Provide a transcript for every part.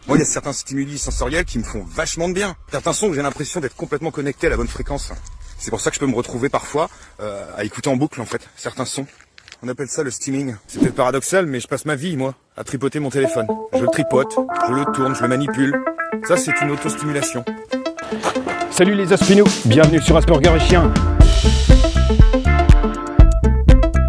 Moi, il y a certains stimuli sensoriels qui me font vachement de bien. Certains sons où j'ai l'impression d'être complètement connecté à la bonne fréquence. C'est pour ça que je peux me retrouver parfois à écouter en boucle, en fait, certains sons. On appelle ça le steaming. C'est peut-être paradoxal, mais je passe ma vie, moi, à tripoter mon téléphone. Je le tripote, je le tourne, je le manipule. Ça, c'est une autostimulation. Salut les aspinous, bienvenue sur Asperger et Chien.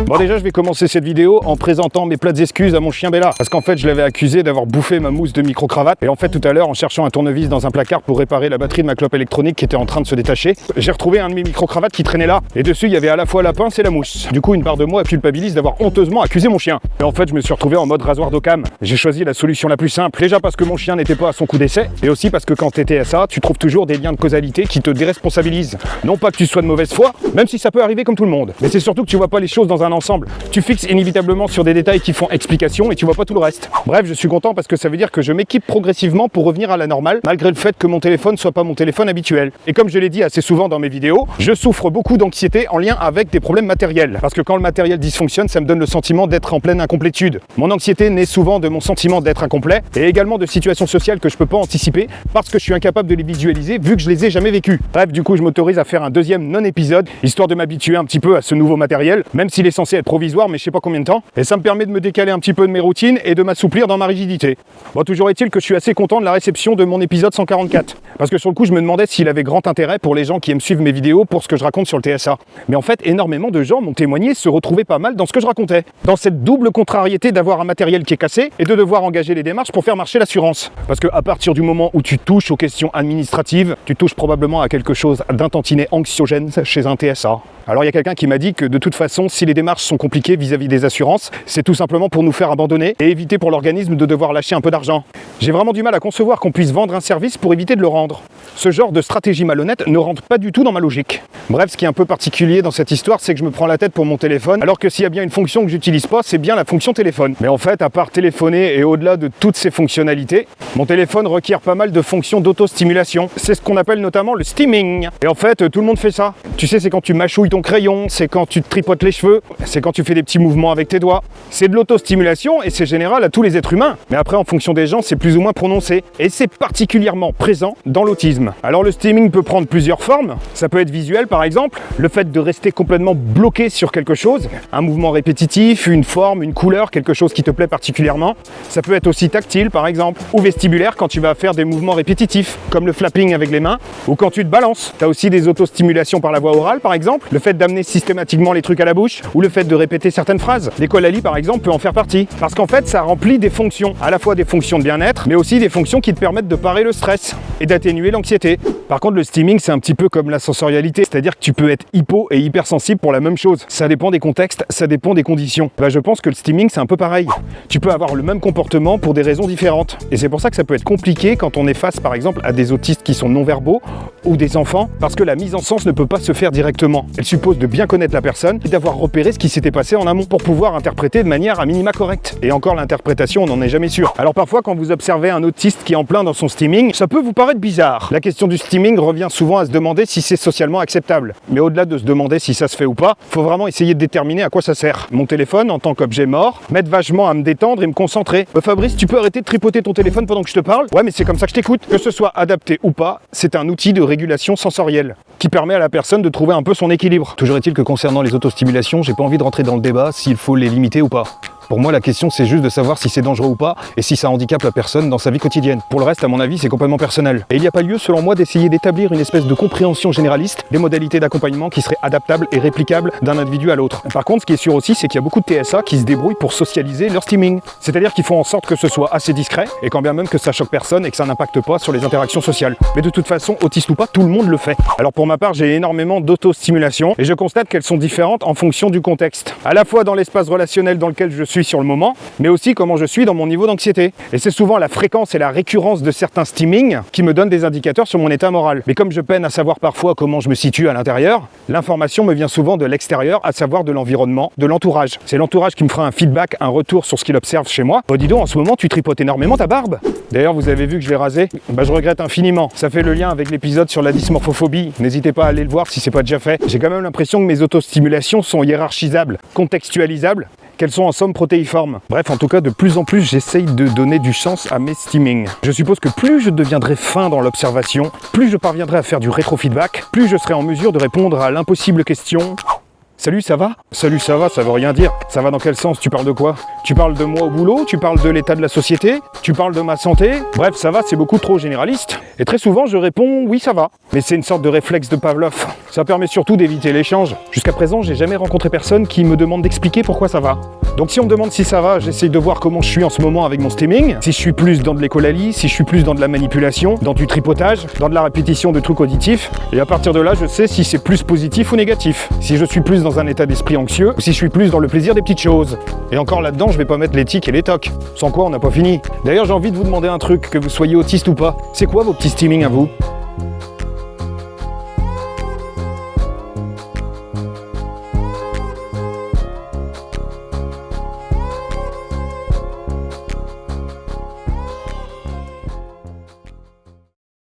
Bon déjà je vais commencer cette vidéo en présentant mes plates excuses à mon chien Bella. Parce qu'en fait je l'avais accusé d'avoir bouffé ma mousse de micro-cravate. Et en fait tout à l'heure en cherchant un tournevis dans un placard pour réparer la batterie de ma clope électronique qui était en train de se détacher, j'ai retrouvé un de mes micro-cravates qui traînait là. Et dessus il y avait à la fois la pince et la mousse. Du coup une part de moi culpabilise d'avoir honteusement accusé mon chien. Et en fait je me suis retrouvé en mode rasoir d'Occam. J'ai choisi la solution la plus simple. Déjà parce que mon chien n'était pas à son coup d'essai. Et aussi parce que quand t'es TSA, tu trouves toujours des liens de causalité qui te déresponsabilisent. Non pas que tu sois de mauvaise foi, même si ça peut arriver comme tout le monde. Mais c'est surtout que tu vois pas les choses dans un ensemble. Tu fixes inévitablement sur des détails qui font explication et tu vois pas tout le reste. Bref, je suis content parce que ça veut dire que je m'équipe progressivement pour revenir à la normale, malgré le fait que mon téléphone soit pas mon téléphone habituel. Et comme je l'ai dit assez souvent dans mes vidéos, je souffre beaucoup d'anxiété en lien avec des problèmes matériels. Parce que quand le matériel dysfonctionne, ça me donne le sentiment d'être en pleine incomplétude. Mon anxiété naît souvent de mon sentiment d'être incomplet et également de situations sociales que je peux pas anticiper parce que je suis incapable de les visualiser vu que je les ai jamais vécues. Bref, du coup, je m'autorise à faire un deuxième non-épisode, histoire de m'habituer un petit peu à ce nouveau matériel, même s'il est censé être provisoire, mais je sais pas combien de temps, et ça me permet de me décaler un petit peu de mes routines et de m'assouplir dans ma rigidité. Bon, toujours est-il que je suis assez content de la réception de mon épisode 144, parce que sur le coup je me demandais s'il avait grand intérêt pour les gens qui aiment suivre mes vidéos pour ce que je raconte sur le TSA. Mais en fait, énormément de gens m'ont témoigné se retrouver pas mal dans ce que je racontais, dans cette double contrariété d'avoir un matériel qui est cassé et de devoir engager les démarches pour faire marcher l'assurance. Parce que à partir du moment où tu touches aux questions administratives, tu touches probablement à quelque chose d'un tantinet anxiogène chez un TSA. Alors il y a quelqu'un qui m'a dit que de toute façon, si les démarches sont compliquées vis-à-vis des assurances, c'est tout simplement pour nous faire abandonner et éviter pour l'organisme de devoir lâcher un peu d'argent. J'ai vraiment du mal à concevoir qu'on puisse vendre un service pour éviter de le rendre. Ce genre de stratégie malhonnête ne rentre pas du tout dans ma logique. Bref, ce qui est un peu particulier dans cette histoire, c'est que je me prends la tête pour mon téléphone, alors que s'il y a bien une fonction que j'utilise pas, c'est bien la fonction téléphone. Mais en fait, à part téléphoner et au-delà de toutes ces fonctionnalités, mon téléphone requiert pas mal de fonctions d'autostimulation. C'est ce qu'on appelle notamment le steaming. Et en fait, tout le monde fait ça. Tu sais, c'est quand tu mâchouilles ton crayon, c'est quand tu te tripotes les cheveux, c'est quand tu fais des petits mouvements avec tes doigts. C'est de l'autostimulation et c'est général à tous les êtres humains. Mais après, en fonction des gens, c'est plus ou moins prononcé. Et c'est particulièrement présent dans l'autisme. Alors le steaming peut prendre plusieurs formes. Ça peut être visuel par exemple, le fait de rester complètement bloqué sur quelque chose, un mouvement répétitif, une forme, une couleur, quelque chose qui te plaît particulièrement. Ça peut être aussi tactile par exemple, ou vestibulaire quand tu vas faire des mouvements répétitifs, comme le flapping avec les mains, ou quand tu te balances. Tu as aussi des autostimulations par la voix orale par exemple, le fait d'amener systématiquement les trucs à la bouche, ou le fait de répéter certaines phrases. L'écolalie par exemple peut en faire partie, parce qu'en fait ça remplit des fonctions, à la fois des fonctions de bien-être, mais aussi des fonctions qui te permettent de parer le stress et d'atténuer l'anxiété. Par contre le steaming c'est un petit peu comme la sensorialité, c'est-à-dire que tu peux être hypo et hypersensible pour la même chose. Ça dépend des contextes, ça dépend des conditions. Bah, je pense que le steaming c'est un peu pareil. Tu peux avoir le même comportement pour des raisons différentes. Et c'est pour ça que ça peut être compliqué quand on est face par exemple à des autistes qui sont non-verbaux ou des enfants, parce que la mise en sens ne peut pas se faire directement. Elle suppose de bien connaître la personne et d'avoir repéré ce qui s'était passé en amont pour pouvoir interpréter de manière à minima correcte. Et encore l'interprétation, on n'en est jamais sûr. Alors parfois quand vous observez un autiste qui est en plein dans son steaming, ça peut vous paraître bizarre. La question du steaming revient souvent à se demander si c'est socialement acceptable. Mais au-delà de se demander si ça se fait ou pas, faut vraiment essayer de déterminer à quoi ça sert. Mon téléphone, en tant qu'objet mort, m'aide vachement à me détendre et me concentrer. Fabrice, tu peux arrêter de tripoter ton téléphone pendant que je te parle? Ouais, mais c'est comme ça que je t'écoute. Que ce soit adapté ou pas, c'est un outil de régulation sensorielle qui permet à la personne de trouver un peu son équilibre. Toujours est-il que concernant les autostimulations, j'ai pas envie de rentrer dans le débat s'il faut les limiter ou pas. Pour moi, la question, c'est juste de savoir si c'est dangereux ou pas et si ça handicape la personne dans sa vie quotidienne. Pour le reste, à mon avis, c'est complètement personnel. Et il n'y a pas lieu, selon moi, d'essayer d'établir une espèce de compréhension généraliste des modalités d'accompagnement qui seraient adaptables et réplicables d'un individu à l'autre. Par contre, ce qui est sûr aussi, c'est qu'il y a beaucoup de TSA qui se débrouillent pour socialiser leur steaming. C'est-à-dire qu'ils font en sorte que ce soit assez discret et quand bien même que ça choque personne et que ça n'impacte pas sur les interactions sociales. Mais de toute façon, autiste ou pas, tout le monde le fait. Alors pour ma part, j'ai énormément d'autostimulation et je constate qu'elles sont différentes en fonction du contexte. À la fois dans l'espace relationnel dans lequel je suis sur le moment, mais aussi comment je suis dans mon niveau d'anxiété. Et c'est souvent la fréquence et la récurrence de certains steamings qui me donnent des indicateurs sur mon état moral. Mais comme je peine à savoir parfois comment je me situe à l'intérieur, l'information me vient souvent de l'extérieur, à savoir de l'environnement, de l'entourage. C'est l'entourage qui me fera un feedback, un retour sur ce qu'il observe chez moi. Oh dis donc, en ce moment tu tripotes énormément ta barbe. D'ailleurs vous avez vu que je l'ai rasé. Bah je regrette infiniment. Ça fait le lien avec l'épisode sur la dysmorphophobie. N'hésitez pas à aller le voir si c'est pas déjà fait. J'ai quand même l'impression que mes autostimulations sont hiérarchisables, contextualisables, qu'elles sont en somme protéiformes. Bref, en tout cas, de plus en plus, j'essaye de donner du sens à mes steamings. Je suppose que plus je deviendrai fin dans l'observation, plus je parviendrai à faire du rétrofeedback, plus je serai en mesure de répondre à l'impossible question... Salut, ça va? Salut, ça veut rien dire. Ça va dans quel sens? Tu parles de quoi? Tu parles de moi au boulot? Tu parles de l'état de la société? Tu parles de ma santé? Bref, ça va, c'est beaucoup trop généraliste. Et très souvent, je réponds oui, ça va. Mais c'est une sorte de réflexe de Pavlov. Ça permet surtout d'éviter l'échange. Jusqu'à présent, j'ai jamais rencontré personne qui me demande d'expliquer pourquoi ça va. Donc si on me demande si ça va, j'essaye de voir comment je suis en ce moment avec mon steaming. Si je suis plus dans de l'écolalie, si je suis plus dans de la manipulation, dans du tripotage, dans de la répétition de trucs auditifs. Et à partir de là, je sais si c'est plus positif ou négatif. Si je suis plus dans un état d'esprit anxieux, ou si je suis plus dans le plaisir des petites choses. Et encore là-dedans, je vais pas mettre les tics et les tocs. Sans quoi, on n'a pas fini. D'ailleurs, j'ai envie de vous demander un truc, que vous soyez autiste ou pas. C'est quoi vos petits steamings à vous?